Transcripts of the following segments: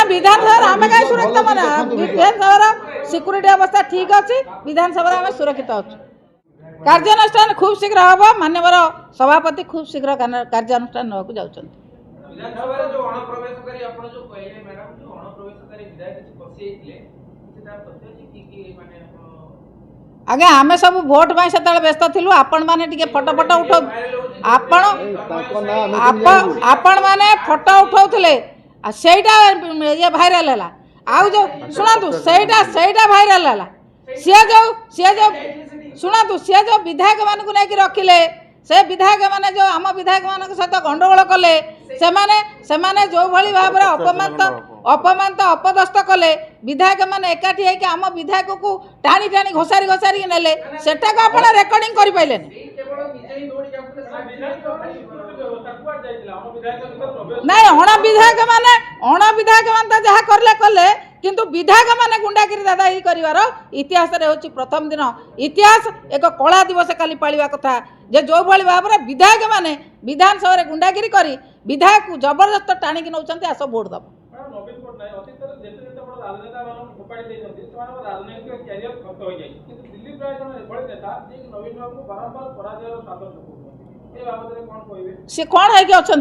विधानसभा आम कहीं सुरक्षित माना विधानसभा सिक्यूरीटी अवस्था ठीक अच्छी विधानसभा आम सुरक्षित अच्छु कार्यानुष्ठान खूब शीघ्र हम मानवर सभापति खूब शीघ्र कार्यानुष्ठान नाकू जाऊँ आगे आम सब भोट में से व्यस्त थिलु आपण माने टिके फोटो फोटो उठा आपण माने फोटो उठाउथिले सेटा ये भाइराल है आउ जो सुनतु सेटा भाइराल है सी जो सुनतु सी जो विधायक मान को लेकिन रखिले से विधायक माने जो आम विधायक मान सहित गंडगोल कले से जो भली भाव अपमानित अपदस्थ कले विधायक माने एकाठी है कि आम विधायक को टाणी टाणी घोसारी घोसारी नेले सेटा को आपण रेकर्डिंग करि पाइलेन नहीं अण विधायक मान जहाँ करले कले किंतु विधायक माने गुंडागिरी दादा ही करिवार इतिहास रे होची प्रथम दिन इतिहास एक कला दिवस काली पालिबा कथा जे जो भली भाव रे विधायक माने विधानसभा रे गुंडागिरी करी विधायक को जबरदस्त टाणी कि नौचंती आस वोट दब सी कौन है कि अच्छा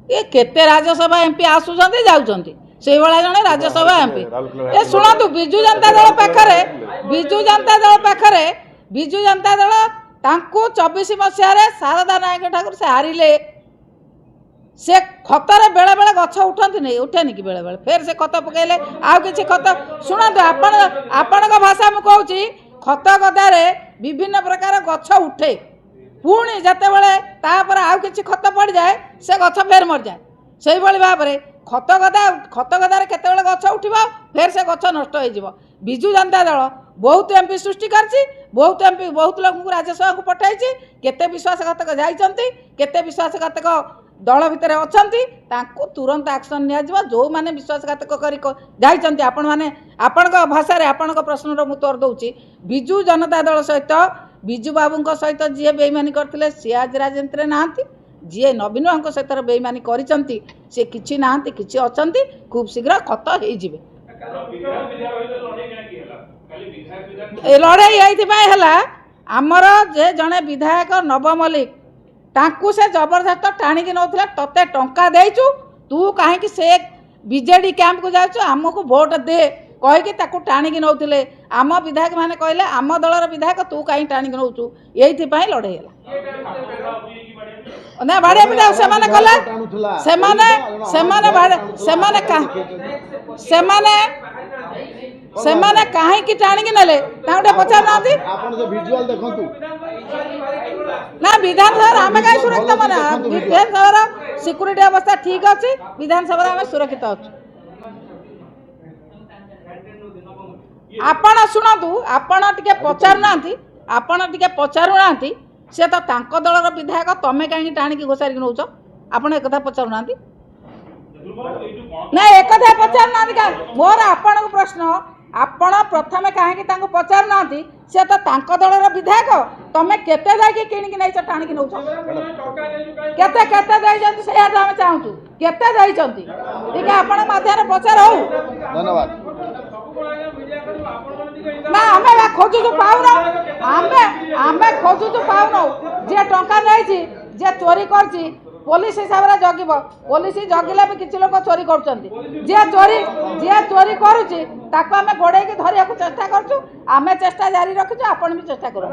ये केते राज्यसभा एमपी आसुचंती जाउचंती से भाया जड़े राज्यसभा एमपी ए शुणु विजु जनता दल पाखे विजु जनता दल 24 मसीह शारदा नायक ठाकुर से हारिले से खतर बेले बेले गछ उठती नहीं उठेनि कि बेले बेले फेर से खत पकड़े आउ कि खत शुणु आपण भाषा मुझे कहूँ खत गदार विभिन्न प्रकार गछ उठे पुणी जिते बड़े आउ कि खत पड़ जाए से गछ फेर मर जाए से भाव में खत गदार केते गछ उठब फेर से गछ नष्ट हो विजु जनता दल बहुत एमपी सृष्टि करछि बहुत एमपी बहुत लोक राज्यसभा को पठाई केते विश्वासघातक जाइछंती केते विश्वासघातक दल भितर अछंती तांको तुरंत एक्शन निया जो माने विश्वासघातक करी जाइछंती आपण माने आपण भाषा रे आपण प्रश्नर मु उत्तर दउछि विजु जनता दल सहित विजु बाबू सहित जी बेईमानी करथिले सी आज राजनीति नहांती जी नवीन बाबू सहित बेईमानी करिसंती से किछि नहांती किछि अछंती खूब शीघ्र खत हो जिवे लड़ाई ये आमर जे जड़े विधायक नव मल्लिक ताकू से जबरदस्त टाणिकी नौला तते टंका देचु तू कहीं से बीजेडी कैंप को जाचु आमको वोट दे कहीकि टाणिकी नौले आम विधायक माने कहले आम दलर विधायक तू कहीं टाणिकी नौचु ये लड़े ना बाड़े पिटा से कहीं टाणिकी नेले पचार ना विधानसभा आम कहीं सुरक्षित माना विधानसभा सिक्यूरीटी अवस्था ठीक अच्छी विधानसभा आम सुरक्षित अच्छु आपण शुणु आपण टिके पचारूना से तो तांको दलर विधायक तमें कहीं टाणिकी घोषारिक नौच आपण एक पचारूना ना एक पचारूना मोर आपण प्रश्न आपण प्रथमे कहीं पचारूना से तो तांको दलर विधायक तमें केते जाके किणिकी नहीं टाणिकी नौच केते केते देइछंती से आम चाहूँ केते देइछंती ठीक आपण माध्यम पचार हो धन्यवाद ना आमे खोजुचु पाउनो आमे खोजुचु पाउनो जे टंका नहीं जे चोरी करछि पुलिस हिसाब रे जगिबो पुलिस जगिले भी किछि लोक चोरी करछंती जे चोरी करूछि ताको आमे गोड़े के धरिया को चेष्टा करछु आमे चेष्टा जारी रखछु आपण भी चेष्टा करू।